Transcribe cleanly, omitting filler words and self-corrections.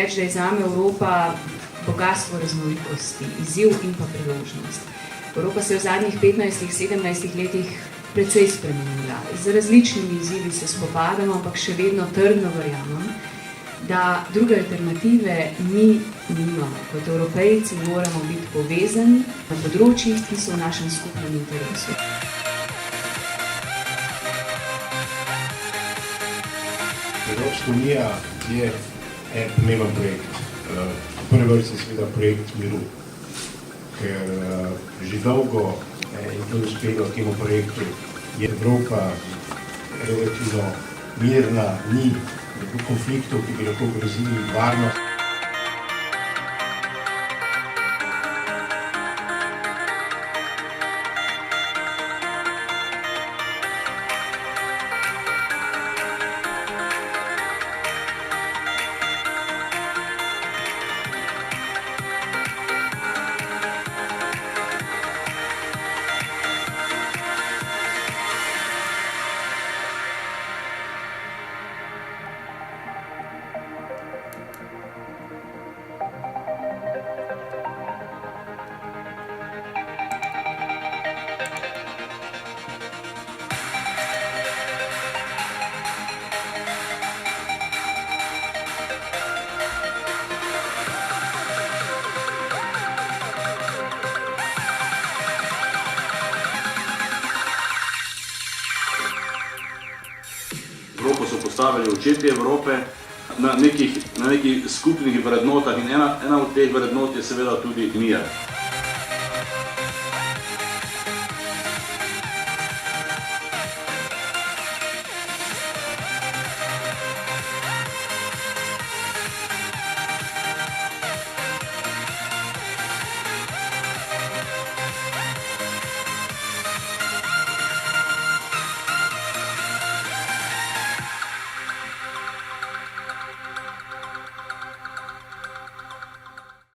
reči, da je zame Evropa bogatstvo raznolikosti, izziv in pa priložnost. Evropa se je v zadnjih 15-17 letih precej spremenila. Z različnimi izzivi se spopadamo, ampak še vedno trdno verjamem, da druge alternative mi nimamo. Kot Evropejci moramo biti povezani na področjih, ki so v našem skupnem interesu. Evropska unija je en pomemben projekt. V prvi vrsti seveda projekt miru, ker že dolgo in to je uspelo temu projektu je Evropa relativno mirna, ni konfliktov, ki bi lahko grozili varnost. Evropo so postavili očetje Evrope na nekih skupnih vrednotah in ena od teh vrednot je seveda tudi mir.